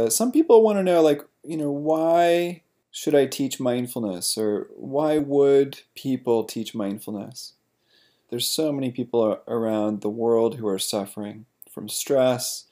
Some people want to know, like, why should I teach mindfulness, or why would people teach mindfulness? There's so many people around the world who are suffering from stress,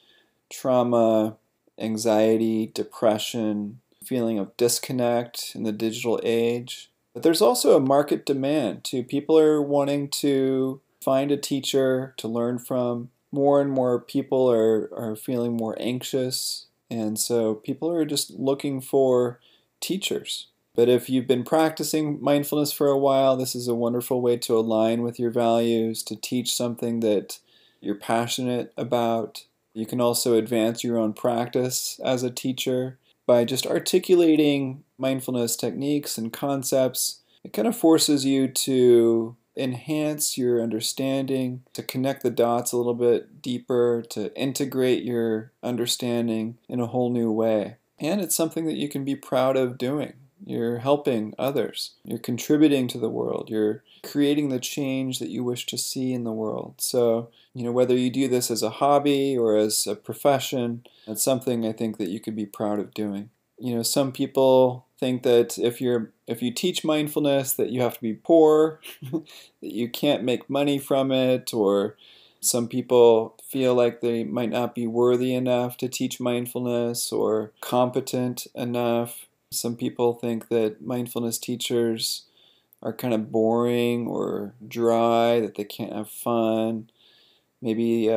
trauma, anxiety, depression, feeling of disconnect in the digital age. But there's also a market demand too. People are wanting to find a teacher to learn from. More and more people are feeling more anxious, and so people are just looking for teachers. But if you've been practicing mindfulness for a while, this is a wonderful way to align with your values, to teach something that you're passionate about. You can also advance your own practice as a teacher by just articulating mindfulness techniques and concepts. It kind of forces you to enhance your understanding, to connect the dots a little bit deeper, to integrate your understanding in a whole new way. And it's something that you can be proud of doing. You're helping others. You're contributing to the world. You're creating the change that you wish to see in the world. So, whether you do this as a hobby or as a profession, that's something I think that you could be proud of doing. Some people think that if you teach mindfulness, that you have to be poor, that you can't make money from it, or some people feel like they might not be worthy enough to teach mindfulness or competent enough. Some people think that mindfulness teachers are kind of boring or dry, that they can't have fun. Maybe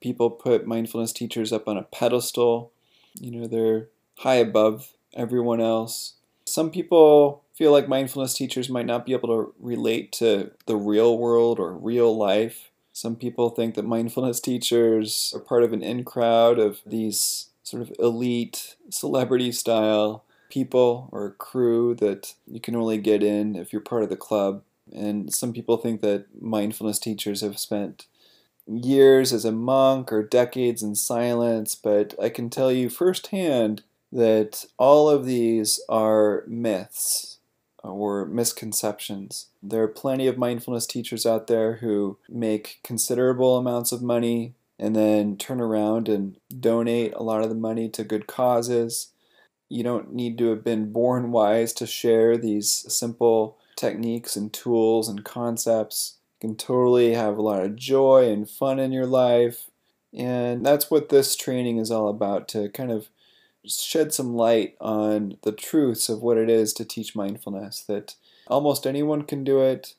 people put mindfulness teachers up on a pedestal. They're high above everyone else. Some people feel like mindfulness teachers might not be able to relate to the real world or real life. Some people think that mindfulness teachers are part of an in crowd of these sort of elite celebrity style people or crew that you can only get in if you're part of the club. And some people think that mindfulness teachers have spent years as a monk or decades in silence, but I can tell you firsthand that all of these are myths or misconceptions. There are plenty of mindfulness teachers out there who make considerable amounts of money and then turn around and donate a lot of the money to good causes. You don't need to have been born wise to share these simple techniques and tools and concepts. You can totally have a lot of joy and fun in your life. And that's what this training is all about, to kind of shed some light on the truths of what it is to teach mindfulness, that almost anyone can do it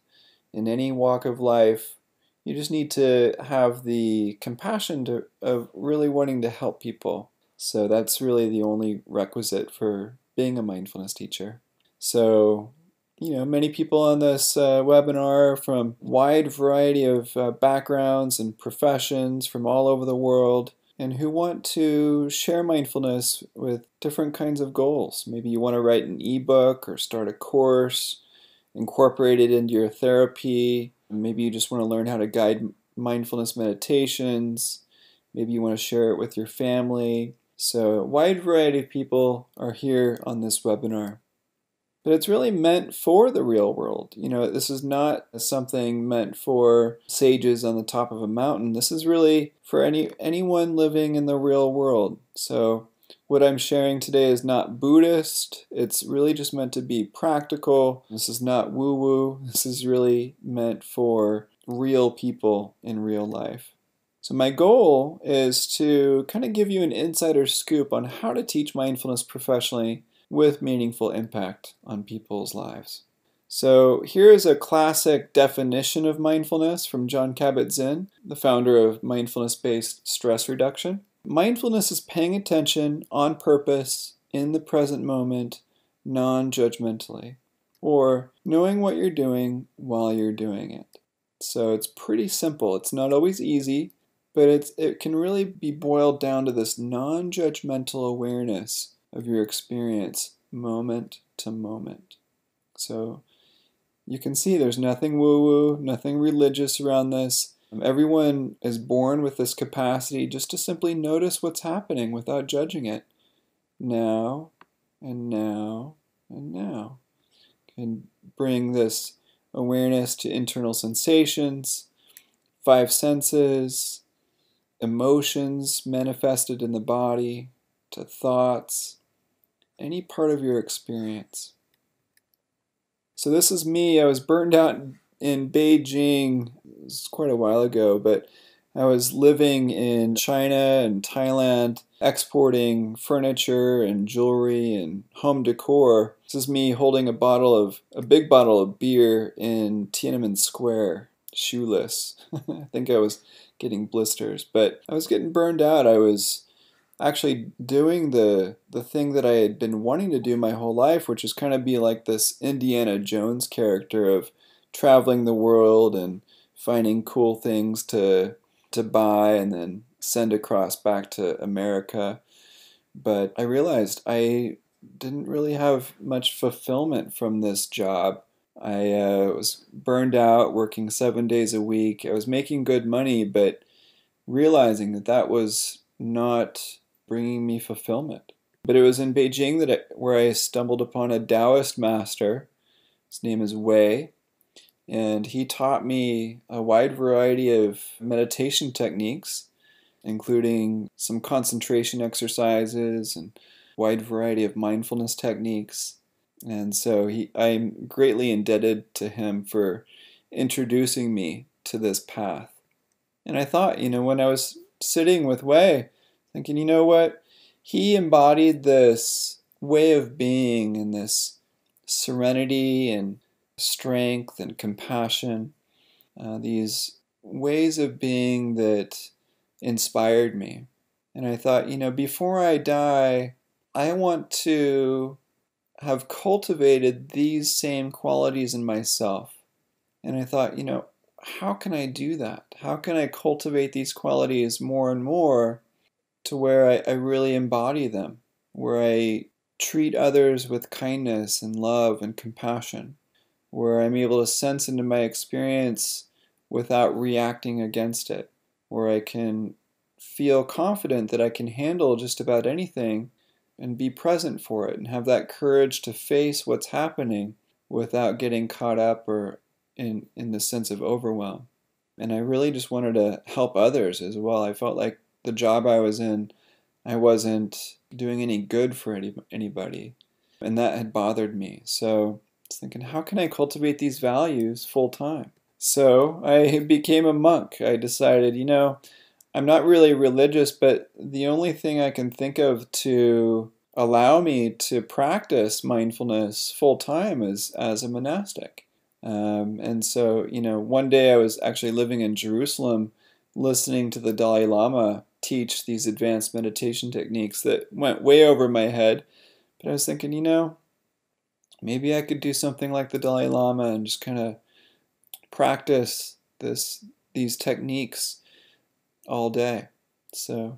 in any walk of life. You just need to have the compassion of really wanting to help people. So that's really the only requisite for being a mindfulness teacher. So, many people on this webinar are from a wide variety of backgrounds and professions from all over the world, and who want to share mindfulness with different kinds of goals. Maybe you want to write an ebook or start a course, incorporate it into your therapy. Maybe you just want to learn how to guide mindfulness meditations. Maybe you want to share it with your family. So a wide variety of people are here on this webinar. But it's really meant for the real world. This is not something meant for sages on the top of a mountain. This is really for anyone living in the real world. So what I'm sharing today is not Buddhist. It's really just meant to be practical. This is not woo-woo. This is really meant for real people in real life. So my goal is to kind of give you an insider scoop on how to teach mindfulness professionally with meaningful impact on people's lives. So here is a classic definition of mindfulness from Jon Kabat-Zinn, the founder of mindfulness-based stress reduction. Mindfulness is paying attention on purpose in the present moment, non-judgmentally, or knowing what you're doing while you're doing it. So it's pretty simple. It's not always easy, but it can really be boiled down to this non-judgmental awareness of your experience moment to moment. So you can see there's nothing woo-woo, nothing religious around this. Everyone is born with this capacity just to simply notice what's happening without judging it. Now, and now, and now. Can bring this awareness to internal sensations, 5 senses, emotions manifested in the body, to thoughts, any part of your experience. So this is me. I was burned out in Beijing. It was quite a while ago, but I was living in China and Thailand, exporting furniture and jewelry and home decor. This is me holding a big bottle of beer in Tiananmen Square, shoeless. I think I was getting blisters, but I was getting burned out. I was actually doing the thing that I had been wanting to do my whole life, which is kind of be like this Indiana Jones character of traveling the world and finding cool things to buy and then send across back to America. But I realized I didn't really have much fulfillment from this job. I was burned out, working 7 days a week. I was making good money, but realizing that that was not bringing me fulfillment. But it was in Beijing where I stumbled upon a Taoist master. His name is Wei, and he taught me a wide variety of meditation techniques, including some concentration exercises and a wide variety of mindfulness techniques. And so I'm greatly indebted to him for introducing me to this path. And I thought, when I was sitting with Wei, thinking, you know what? He embodied this way of being and this serenity and strength and compassion, these ways of being that inspired me. And I thought, before I die, I want to have cultivated these same qualities in myself. And I thought, how can I do that? How can I cultivate these qualities more and more to where I really embody them, where I treat others with kindness and love and compassion, where I'm able to sense into my experience without reacting against it, where I can feel confident that I can handle just about anything and be present for it and have that courage to face what's happening without getting caught up or in the sense of overwhelm. And I really just wanted to help others as well. I felt like the job I was in, I wasn't doing any good for anybody. And that had bothered me. So I was thinking, how can I cultivate these values full time? So I became a monk. I decided, I'm not really religious, but the only thing I can think of to allow me to practice mindfulness full time is as a monastic. And so, one day I was actually living in Jerusalem, listening to the Dalai Lama teach these advanced meditation techniques that went way over my head. But I was thinking, maybe I could do something like the Dalai Lama and just kind of practice these techniques all day. So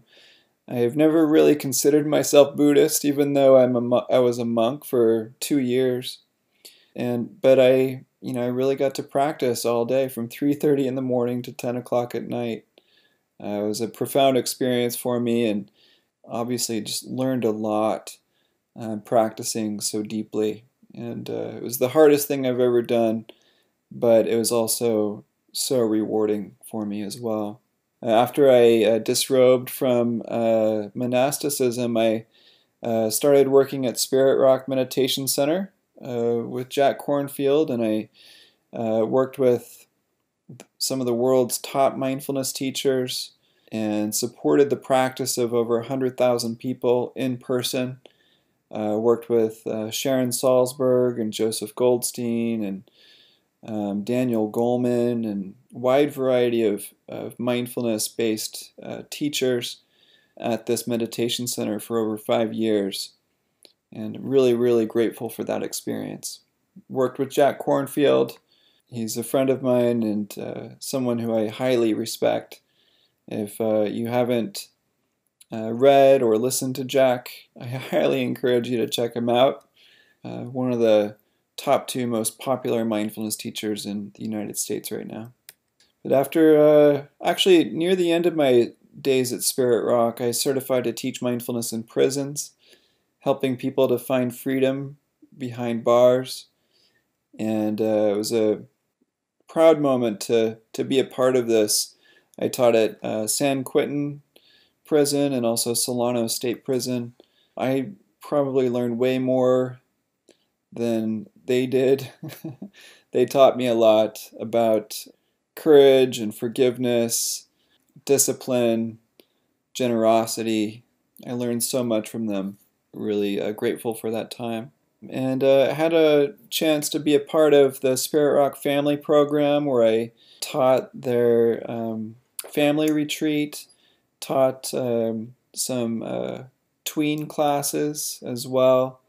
I have never really considered myself Buddhist, even though I was a monk for 2 years. But I really got to practice all day from 3:30 in the morning to 10 o'clock at night. It was a profound experience for me, and obviously just learned a lot practicing so deeply. And it was the hardest thing I've ever done, but it was also so rewarding for me as well. After I disrobed from monasticism, I started working at Spirit Rock Meditation Center with Jack Kornfield, and I worked with some of the world's top mindfulness teachers and supported the practice of over 100,000 people in person. Worked with Sharon Salzberg and Joseph Goldstein and Daniel Goleman and a wide variety of mindfulness-based teachers at this meditation center for over 5 years. And really, really grateful for that experience. Worked with Jack Kornfield. He's a friend of mine and someone who I highly respect. If you haven't read or listened to Jack, I highly encourage you to check him out. One of the top 2 most popular mindfulness teachers in the United States right now. But after, actually near the end of my days at Spirit Rock, I certified to teach mindfulness in prisons, helping people to find freedom behind bars. And it was a proud moment to be a part of this. I taught at San Quentin Prison and also Solano State Prison. I probably learned way more than they did. They taught me a lot about courage and forgiveness, discipline, generosity. I learned so much from them. Really grateful for that time. And I had a chance to be a part of the Spirit Rock Family Program where I taught their family retreat, taught some tween classes as well,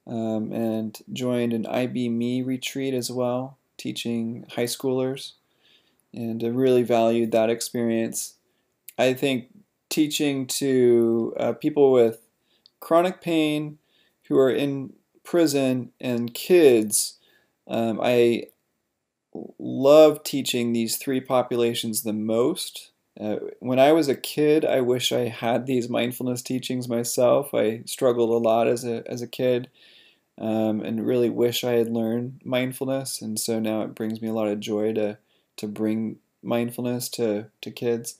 and joined an IB.me retreat as well, teaching high schoolers, and I really valued that experience. I think teaching to people with chronic pain who are in prison and kids, I love teaching these three populations the most. When I was a kid, I wish I had these mindfulness teachings myself. I struggled a lot as a kid, and really wish I had learned mindfulness. And so now it brings me a lot of joy to bring mindfulness to kids,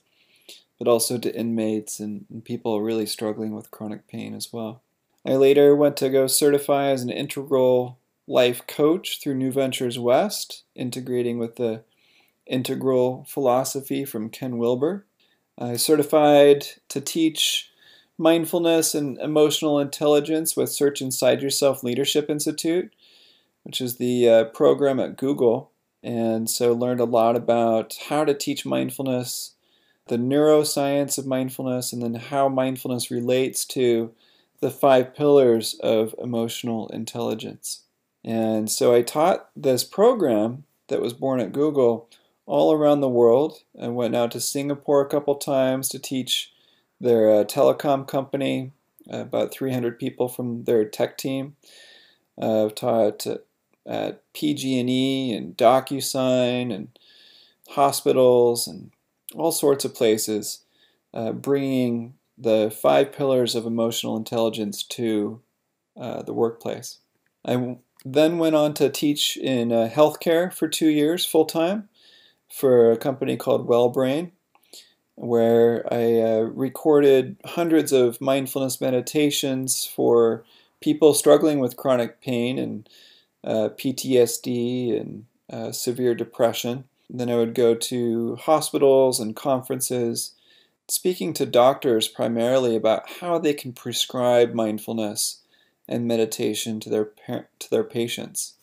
but also to inmates and people really struggling with chronic pain as well. I later went to go certify as an integral life coach through New Ventures West, integrating with the integral philosophy from Ken Wilber. I certified to teach mindfulness and emotional intelligence with Search Inside Yourself Leadership Institute, which is the program at Google. And so learned a lot about how to teach mindfulness, the neuroscience of mindfulness, and then how mindfulness relates to the 5 pillars of emotional intelligence. And so I taught this program that was born at Google all around the world. I went out to Singapore a couple times to teach their telecom company, about 300 people from their tech team. I've taught at PG&E and DocuSign and hospitals and all sorts of places, bringing the 5 pillars of emotional intelligence to the workplace. I then went on to teach in healthcare for 2 years full-time for a company called WellBrain, where I recorded hundreds of mindfulness meditations for people struggling with chronic pain and PTSD and severe depression. Then I would go to hospitals and conferences, speaking to doctors primarily about how they can prescribe mindfulness and meditation to their patients.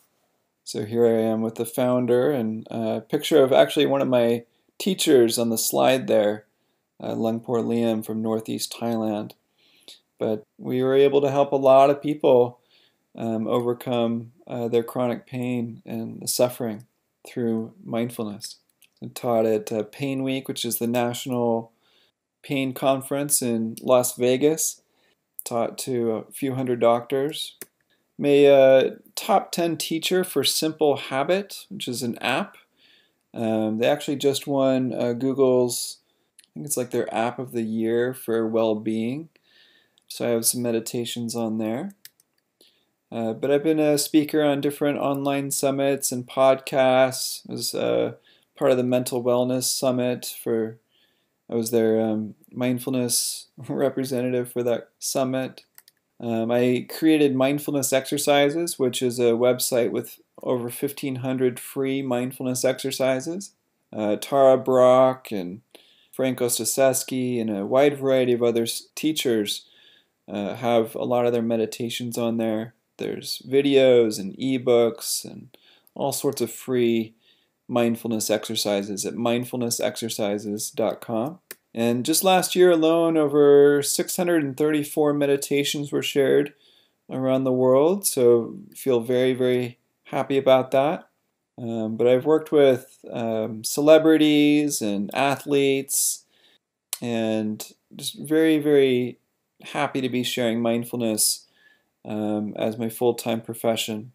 So here I am with the founder and a picture of actually one of my teachers on the slide there, Lungpor Liam from Northeast Thailand. But we were able to help a lot of people overcome their chronic pain and suffering through mindfulness. I taught at Pain Week, which is the national pain conference in Las Vegas. Taught to a few hundred doctors. Made a top 10 teacher for Simple Habit, which is an app. They actually just won Google's, I think it's like their app of the year for well-being. So I have some meditations on there. But I've been a speaker on different online summits and podcasts. I was part of the Mental Wellness Summit I was their mindfulness representative for that summit. I created Mindfulness Exercises, which is a website with over 1,500 free mindfulness exercises. Tara Brock and Franco Staszewski and a wide variety of other teachers have a lot of their meditations on there. There's videos and ebooks and all sorts of free mindfulness exercises at mindfulnessexercises.com. And just last year alone, over 634 meditations were shared around the world, so feel very, very happy about that. But I've worked with celebrities and athletes, and just very, very happy to be sharing mindfulness as my full-time profession.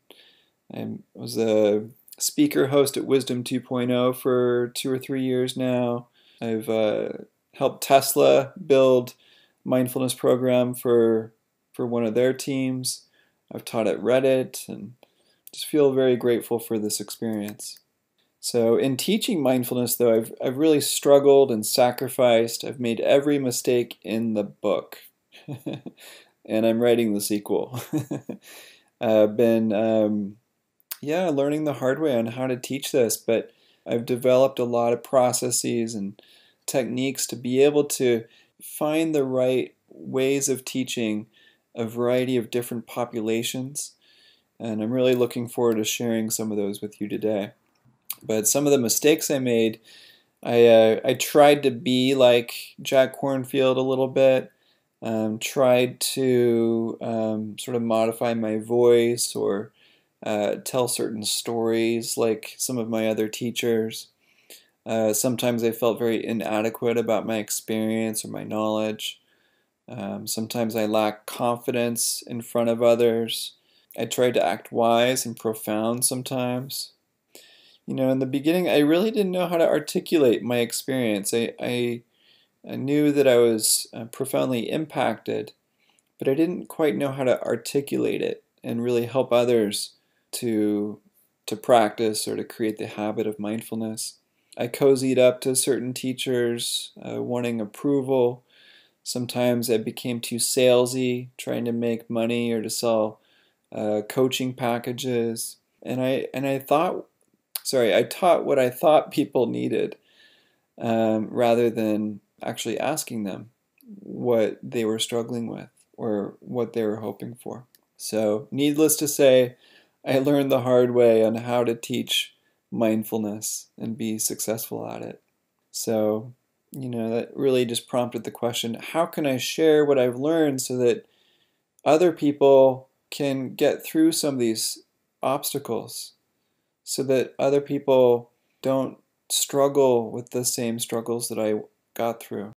I was a speaker host at Wisdom 2.0 for 2 or 3 years now. I've helped Tesla build a mindfulness program for one of their teams. I've taught at Reddit and just feel very grateful for this experience. So in teaching mindfulness, though, I've really struggled and sacrificed. I've made every mistake in the book, and I'm writing the sequel. I've been, yeah, learning the hard way on how to teach this, but I've developed a lot of processes and techniques to be able to find the right ways of teaching a variety of different populations. And I'm really looking forward to sharing some of those with you today. But some of the mistakes I made, I tried to be like Jack Kornfield a little bit, tried to sort of modify my voice or tell certain stories like some of my other teachers. Sometimes I felt very inadequate about my experience or my knowledge. Sometimes I lacked confidence in front of others. I tried to act wise and profound sometimes. In the beginning, I really didn't know how to articulate my experience. I knew that I was profoundly impacted, but I didn't quite know how to articulate it and really help others to practice or to create the habit of mindfulness. I cozied up to certain teachers, wanting approval. Sometimes I became too salesy, trying to make money or to sell coaching packages. I taught what I thought people needed, rather than actually asking them what they were struggling with or what they were hoping for. So, needless to say, I learned the hard way on how to teach mindfulness and be successful at it. So, that really just prompted the question, how can I share what I've learned so that other people can get through some of these obstacles, so that other people don't struggle with the same struggles that I got through?